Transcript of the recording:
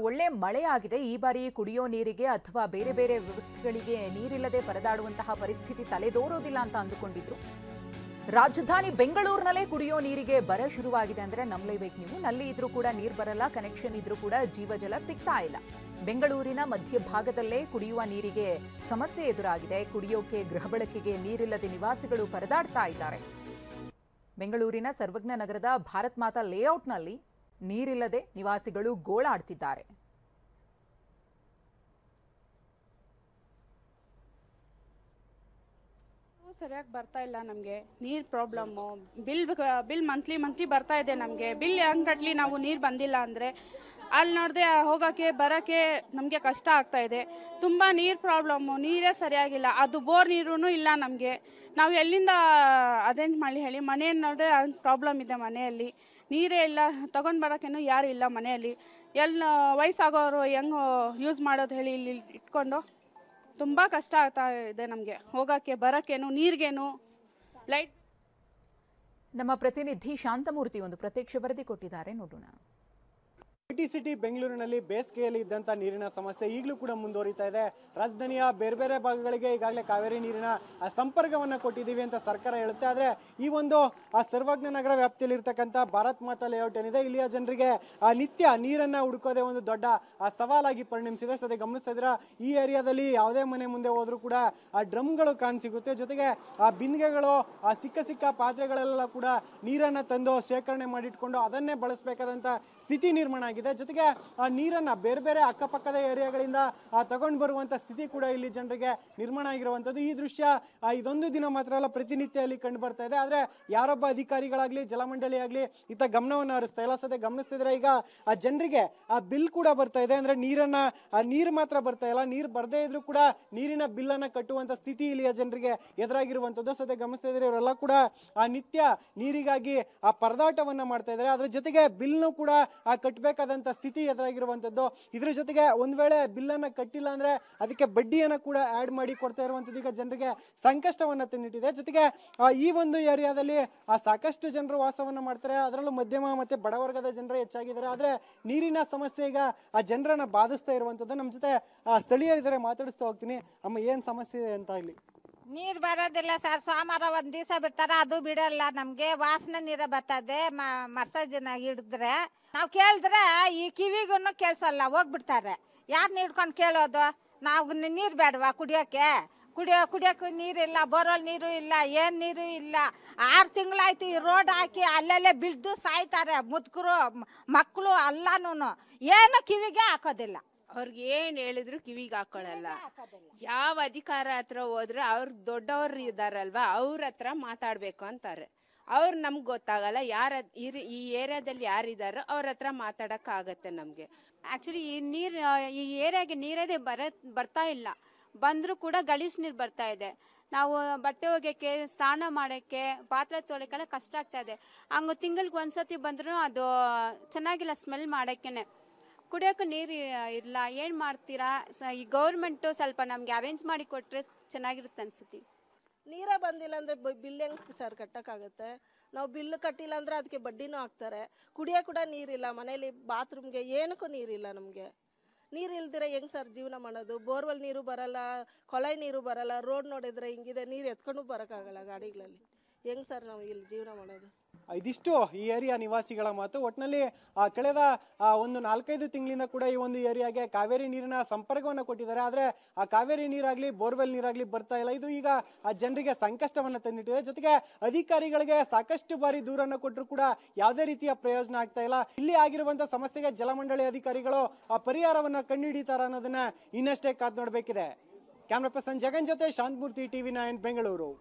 ಒಳ್ಳೆ ಮಳೆ ಆಗಿದೆ. ಈ ಬಾರಿ ಕುಡಿಯೋ ನೀರಿಗೆ ಅಥವಾ ಬೇರೆ ಬೇರೆ ವ್ಯವಸ್ಥೆಗಳಿಗೆ ನೀರಿಲ್ಲದೆ ಪರದಾಡುವಂತಹ ಪರಿಸ್ಥಿತಿ ತಲೆದೋರೋದಿಲ್ಲ ಅಂತ ಅಂದುಕೊಂಡಿದ್ರು. ರಾಜಧಾನಿ ಬೆಂಗಳೂರಿನಲ್ಲೇ ಕುಡಿಯೋ ನೀರಿಗೆ ಬರ ಶುರುವಾಗಿದೆ ಅಂದ್ರೆ ನಂಬಲೇಬೇಕು ನೀವು. ನಲ್ಲಿ ಇದ್ರೂ ಕೂಡ ನೀರು ಬರಲ್ಲ, ಕನೆಕ್ಷನ್ ಇದ್ರೂ ಕೂಡ ಜೀವಜಲ ಸಿಗ್ತಾ ಇಲ್ಲ. ಬೆಂಗಳೂರಿನ ಮಧ್ಯಭಾಗದಲ್ಲೇ ಕುಡಿಯುವ ನೀರಿಗೆ ಸಮಸ್ಯೆ ಎದುರಾಗಿದೆ. ಕುಡಿಯೋಕೆ ಗೃಹ ಬಳಕೆಗೆ ನೀರಿಲ್ಲದೆ ನಿವಾಸಿಗಳು ಪರದಾಡ್ತಾ ಇದ್ದಾರೆ. ಬೆಂಗಳೂರಿನ ಸರ್ವಜ್ಞ ನಗರದ ಭಾರತ್ ಮಾತಾ ಲೇಔಟ್ನಲ್ಲಿ ನೀರಿಲ್ಲದೆ ನಿವಾಸಿಗಳು ಗೋಳಾಡ್ತಿದ್ದಾರೆ. ಸರಿಯಾಗಿ ಬರ್ತಾ ಇಲ್ಲ ನಮಗೆ ನೀರು ಪ್ರಾಬ್ಲಮ್ಮು. ಬಿಲ್ ಮಂತ್ಲಿ ಬರ್ತಾ ಇದೆ ನಮಗೆ. ಬಿಲ್ ಹೆಂಗೆ ಕಟ್ಟಲಿ ನಾವು? ನೀರು ಬಂದಿಲ್ಲ ಅಂದರೆ ಅಲ್ಲಿ ನೋಡಿದೆ ಹೋಗೋಕ್ಕೆ ಬರೋಕ್ಕೆ ನಮಗೆ ಕಷ್ಟ ಆಗ್ತಾ ಇದೆ. ತುಂಬ ನೀರು ಪ್ರಾಬ್ಲಮ್ಮು. ನೀರೇ ಸರಿಯಾಗಿಲ್ಲ. ಅದು ಬೋರ್ ನೀರೂ ಇಲ್ಲ ನಮಗೆ. ನಾವು ಎಲ್ಲಿಂದ ಅರೇಂಜ್ ಮಾಡಲಿ ಹೇಳಿ? ಮನೆಯನ್ನು ನೋಡಿದ್ರೆ ಪ್ರಾಬ್ಲಮ್ ಇದೆ. ಮನೆಯಲ್ಲಿ ನೀರೇ ಇಲ್ಲ. ತಗೊಂಡು ಬರೋಕ್ಕೇನು ಯಾರು ಇಲ್ಲ ಮನೆಯಲ್ಲಿ. ವಯಸ್ಸಾಗೋರು ಹೆಂಗೆ ಯೂಸ್ ಮಾಡೋದು ಹೇಳಿ? ಇಲ್ಲಿ ಇಟ್ಕೊಂಡು ತುಂಬ ಕಷ್ಟ ಆಗ್ತಾ ಇದೆ ನಮಗೆ ಹೋಗೋಕ್ಕೆ ಬರೋಕ್ಕೇನು ನೀರಿಗೇನು. ಲೈಟ್ ನಮ್ಮ ಪ್ರತಿನಿಧಿ ಶಾಂತಮೂರ್ತಿ ಒಂದು ಪ್ರತ್ಯಕ್ಷ ವರದಿ ಕೊಟ್ಟಿದ್ದಾರೆ, ನೋಡೋಣ. ಸಿಟಿ ಬೆಂಗಳೂರಿನಲ್ಲಿ ಬೇಸಿಗೆಯಲ್ಲಿ ಇದ್ದಂಥ ನೀರಿನ ಸಮಸ್ಯೆ ಈಗಲೂ ಕೂಡ ಮುಂದುವರಿತಾ ಇದೆ. ರಾಜಧಾನಿಯ ಬೇರೆ ಬೇರೆ ಭಾಗಗಳಿಗೆ ಈಗಾಗಲೇ ಕಾವೇರಿ ನೀರಿನ ಸಂಪರ್ಕವನ್ನು ಕೊಟ್ಟಿದ್ದೀವಿ ಅಂತ ಸರ್ಕಾರ ಹೇಳುತ್ತೆ. ಆದರೆ ಈ ಒಂದು ಸರ್ವಜ್ಞ ನಗರ ವ್ಯಾಪ್ತಿಯಲ್ಲಿ ಇರ್ತಕ್ಕಂಥ ಭಾರತ್ ಮಾತಾ ಲೇಔಟ್ ಏನಿದೆ, ಇಲ್ಲಿಯ ಜನರಿಗೆ ನಿತ್ಯ ನೀರನ್ನು ಹುಡುಕೋದೇ ಒಂದು ದೊಡ್ಡ ಸವಾಲಾಗಿ ಪರಿಣಮಿಸಿದೆ. ಸದ್ಯ ಗಮನಿಸ್ತಾ ಇದ್ದೀರಾ, ಈ ಏರಿಯಾದಲ್ಲಿ ಯಾವುದೇ ಮನೆ ಮುಂದೆ ಹೋದ್ರೂ ಕೂಡ ಡ್ರಮ್ಗಳು ಕಾಣಸಿಗುತ್ತೆ. ಜೊತೆಗೆ ಬಿಂದಿಗೆಗಳು, ಸಿಕ್ಕ ಪಾತ್ರೆಗಳೆಲ್ಲ ಕೂಡ ನೀರನ್ನು ತಂದು ಶೇಖರಣೆ ಮಾಡಿಟ್ಕೊಂಡು ಅದನ್ನೇ ಬಳಸಬೇಕಾದಂಥ ಸ್ಥಿತಿ ನಿರ್ಮಾಣ ಆಗಿದೆ. ಜೊತೆಗೆ ಆ ನೀರನ್ನ ಬೇರೆ ಬೇರೆ ಅಕ್ಕಪಕ್ಕದ ಏರಿಯಾಗಳಿಂದ ತಗೊಂಡು ಬರುವಂತ ಸ್ಥಿತಿ ಕೂಡ ಇಲ್ಲಿ ಜನರಿಗೆ ನಿರ್ಮಾಣ ಆಗಿರುವಂತದ್ದು. ಈ ದೃಶ್ಯ ಇದೊಂದು ದಿನ ಮಾತ್ರ ಅಲ್ಲ, ಪ್ರತಿನಿತ್ಯ ಇಲ್ಲಿ ಕಂಡು ಬರ್ತಾ ಇದೆ. ಆದ್ರೆ ಯಾರೊಬ್ಬ ಅಧಿಕಾರಿಗಳಾಗ್ಲಿ ಜಲಮಂಡಳಿ ಆಗ್ಲಿ ಇತ್ತ ಗಮನವನ್ನು ಹರಿಸ್ತಾ ಇಲ್ಲ. ಸದ್ಯ ಗಮನಿಸ್ತಿದ್ರೆ ಈಗ ಆ ಜನರಿಗೆ ಆ ಬಿಲ್ ಕೂಡ ಬರ್ತಾ ಇದೆ. ಅಂದ್ರೆ ನೀರು ಮಾತ್ರ ಬರ್ತಾ ಇಲ್ಲ, ನೀರು ಬರ್ದೇ ಇದ್ರೂ ಕೂಡ ನೀರಿನ ಬಿಲ್ ಅನ್ನ ಕಟ್ಟುವಂತ ಸ್ಥಿತಿ ಇಲ್ಲಿಯ ಜನರಿಗೆ ಎದುರಾಗಿರುವಂತದ್ದು. ಸದ್ಯ ಗಮನಿಸ್ತಾ ಇದ್ರೆ ಇವರೆಲ್ಲ ಕೂಡ ಆ ನಿತ್ಯ ನೀರಿಗಾಗಿ ಆ ಪರದಾಟವನ್ನ ಮಾಡ್ತಾ ಇದ್ದಾರೆ. ಅದ್ರ ಜೊತೆಗೆ ಬಿಲ್ನು ಕೂಡ ಕಟ್ಟಬೇಕಾದಂತ ಸ್ಥಿತಿ ಎದುರಾಗಿರುವಂತದ್ದು. ಇದ್ರ ಜೊತೆಗೆ ಒಂದ್ ವೇಳೆ ಬಿಲ್ ಅನ್ನ ಕಟ್ಟಿಲ್ಲ ಅಂದ್ರೆ ಅದಕ್ಕೆ ಬಡ್ಡಿಯನ್ನ ಕೂಡ ಆಡ್ ಮಾಡಿ ಕೊಡ್ತಾ ಇರುವಂತದ್ದು ಈಗ ಜನರಿಗೆ ಸಂಕಷ್ಟವನ್ನ ತಂದಿಟ್ಟಿದೆ. ಜೊತೆಗೆ ಈ ಒಂದು ಏರಿಯಾದಲ್ಲಿ ಸಾಕಷ್ಟು ಜನರು ವಾಸವನ್ನ ಮಾಡ್ತಾರೆ. ಅದರಲ್ಲೂ ಮಧ್ಯಮ ಮತ್ತೆ ಬಡವರ್ಗದ ಜನರು ಹೆಚ್ಚಾಗಿದ್ದಾರೆ. ಆದ್ರೆ ನೀರಿನ ಸಮಸ್ಯೆ ಈಗ ಆ ಜನರನ್ನ ಬಾಧಿಸ್ತಾ ಇರುವಂತದ್ದು. ನಮ್ಮ ಜೊತೆ ಸ್ಥಳೀಯರಿದ್ದಾರೆ, ಮಾತಾಡಿಸ್ತಾ ಹೋಗ್ತೀನಿ. ಅಮ್ಮ, ಏನ್ ಸಮಸ್ಯೆ ಇದೆ ಅಂತ? ಇಲ್ಲಿ ನೀರ್ ಬರೋದಿಲ್ಲ ಸರ್. ಸೋಮವಾರ ಒಂದ್ ದಿವಸ ಬಿಡ್ತಾರ, ಅದು ಬಿಡಲ್ಲ. ನಮ್ಗೆ ವಾಸನೆ ನೀರ ಬರ್ತದೆ. ದಿನ ಹಿಡಿದ್ರೆ ನಾವು ಕೇಳಿದ್ರೆ ಈ ಕಿವಿಗೂ ಕೇಳಿಸಲ್ಲ, ಹೋಗ್ಬಿಡ್ತಾರೆ. ಯಾರನ್ನ ಹಿಡ್ಕೊಂಡು ಕೇಳೋದು? ನಾವು ನೀರು ಬೇಡವಾ ಕುಡಿಯೋಕೆ? ಕುಡಿಯೋಕ್ಕೂ ನೀರಿಲ್ಲ, ಬೋರ್ವೆಲ್ ನೀರು ಇಲ್ಲ, ಏನ್ ನೀರು ಇಲ್ಲ. 6 ತಿಂಗಳಾಯ್ತು ಈ ರೋಡ್ ಹಾಕಿ ಅಲ್ಲೆಲ್ಲೇ ಬಿದ್ದು ಸಾಯ್ತಾರೆ ಮುದುಕರು ಮಕ್ಕಳು ಎಲ್ಲಾನು. ಏನು ಕಿವಿಗೆ ಹಾಕೋದಿಲ್ಲ. ಅವ್ರಿಗೆ ಏನ್ ಹೇಳಿದ್ರು ಕಿವಿಗೆ ಹಾಕೊಳ್ಳಲ್ಲ. ಯಾವ ಅಧಿಕಾರ ಹತ್ರ ಹೋದ್ರೆ ಅವ್ರ ದೊಡ್ಡವ್ರು ಇದಾರಲ್ವಾ, ಅವ್ರ ಹತ್ರ ಮಾತಾಡ್ಬೇಕು ಅಂತಾರೆ. ಅವ್ರು ನಮ್ಗೆ ಗೊತ್ತಾಗಲ್ಲ. ಈ ಏರಿಯಾದಲ್ಲಿ ಯಾರಿದಾರೋ ಅವ್ರ ಹತ್ರ ಮಾತಾಡಕ್ ಆಗತ್ತೆ ನಮ್ಗೆ. ಆಕ್ಚುಲಿ ಈ ಏರಿಯಾಗೆ ನೀರೇ ಬರ್ತಾ ಇಲ್ಲ. ಬಂದ್ರೂ ಕೂಡ ಗಲೀಜ್ ನೀರು ಬರ್ತಾ ಇದೆ. ನಾವು ಬಟ್ಟೆ ಒಗೆಯಕ್ಕೆ, ಸ್ನಾನ ಮಾಡೋಕ್ಕೆ, ಪಾತ್ರೆ ತೊಳೆಕೆಲ್ಲ ಕಷ್ಟ ಆಗ್ತಾ ಇದೆ. ಹಂಗ ತಿಂಗಳಿಗೆ ಒಂದ್ಸತಿ ಬಂದ್ರು ಅದು ಚೆನ್ನಾಗಿಲ್ಲ ಸ್ಮೆಲ್ ಮಾಡೋಕ್ಕೇನೆ. ಕುಡಿಯೋಕೆ ನೀರು ಇಲ್ಲ. ಏನು ಮಾಡ್ತೀರಾ? ಈ ಗೌರ್ಮೆಂಟು ಸ್ವಲ್ಪ ನಮಗೆ ಅರೇಂಜ್ ಮಾಡಿ ಕೊಟ್ಟರೆ ಚೆನ್ನಾಗಿರುತ್ತೆ ಅನ್ಸುತ್ತೆ. ನೀರೇ ಬಂದಿಲ್ಲ ಅಂದರೆ ಬಿಲ್ ಹೆಂಗೆ ಸರ್ ಕಟ್ಟೋಕ್ಕಾಗುತ್ತೆ? ನಾವು ಬಿಲ್ ಕಟ್ಟಿಲ್ಲ ಅಂದರೆ ಅದಕ್ಕೆ ಬಡ್ಡಿನೂ ಹಾಕ್ತಾರೆ. ಕುಡಿಯೋ ಕೂಡ ನೀರಿಲ್ಲ ಮನೇಲಿ, ಬಾತ್ರೂಮ್ಗೆ ಏನಕ್ಕೂ ನೀರಿಲ್ಲ. ನಮಗೆ ನೀರು ಇಲ್ದಿರ ಹೆಂಗೆ ಸರ್ ಜೀವನ ಮಾಡೋದು? ಬೋರ್ವೆಲ್ ನೀರು ಬರಲ್ಲ, ಕೊಳಾಯಿ ನೀರು ಬರಲ್ಲ. ರೋಡ್ ನೋಡಿದ್ರೆ ಹಿಂಗಿದೆ, ನೀರು ಎತ್ಕೊಂಡು ಬರೋಕ್ಕಾಗಲ್ಲ ಗಾಡಿಗಳಲ್ಲಿ. ಹೆಂಗೆ ಸರ್ ನಾವು ಇಲ್ಲಿ ಜೀವನ ಮಾಡೋದು? ಇದಿಷ್ಟು ಈ ಏರಿಯಾ ನಿವಾಸಿಗಳ ಮಾತು. ಒಟ್ಟಿನಲ್ಲಿ ಕಳೆದ ಒಂದು 4-5 ತಿಂಗಳಿಂದ ಕೂಡ ಈ ಒಂದು ಏರಿಯಾಗೆ ಕಾವೇರಿ ನೀರಿನ ಸಂಪರ್ಕವನ್ನು ಕೊಟ್ಟಿದ್ದಾರೆ. ಆದರೆ ಆ ಕಾವೇರಿ ನೀರಾಗ್ಲಿ ಬೋರ್ವೆಲ್ ನೀರಾಗ್ಲಿ ಬರ್ತಾ ಇಲ್ಲ. ಇದು ಈಗ ಆ ಜನರಿಗೆ ಸಂಕಷ್ಟವನ್ನ ತಂದಿಟ್ಟಿದೆ. ಜೊತೆಗೆ ಅಧಿಕಾರಿಗಳಿಗೆ ಸಾಕಷ್ಟು ಬಾರಿ ದೂರನ್ನು ಕೊಟ್ಟರು ಕೂಡ ಯಾವುದೇ ರೀತಿಯ ಪ್ರಯೋಜನ ಆಗ್ತಾ ಇಲ್ಲ. ಇಲ್ಲಿ ಆಗಿರುವಂತಹ ಸಮಸ್ಯೆಗೆ ಜಲಮಂಡಳಿ ಅಧಿಕಾರಿಗಳು ಪರಿಹಾರವನ್ನ ಕಂಡುಹಿಡಿತಾರ ಅನ್ನೋದನ್ನ ಇನ್ನಷ್ಟೇ ಕಾದು ನೋಡಬೇಕಿದೆ. ಕ್ಯಾಮ್ರಾ ಪರ್ಸನ್ ಜಗನ್ ಜೊತೆ ಶಾಂತಮೂರ್ತಿ, TV9 ಬೆಂಗಳೂರು.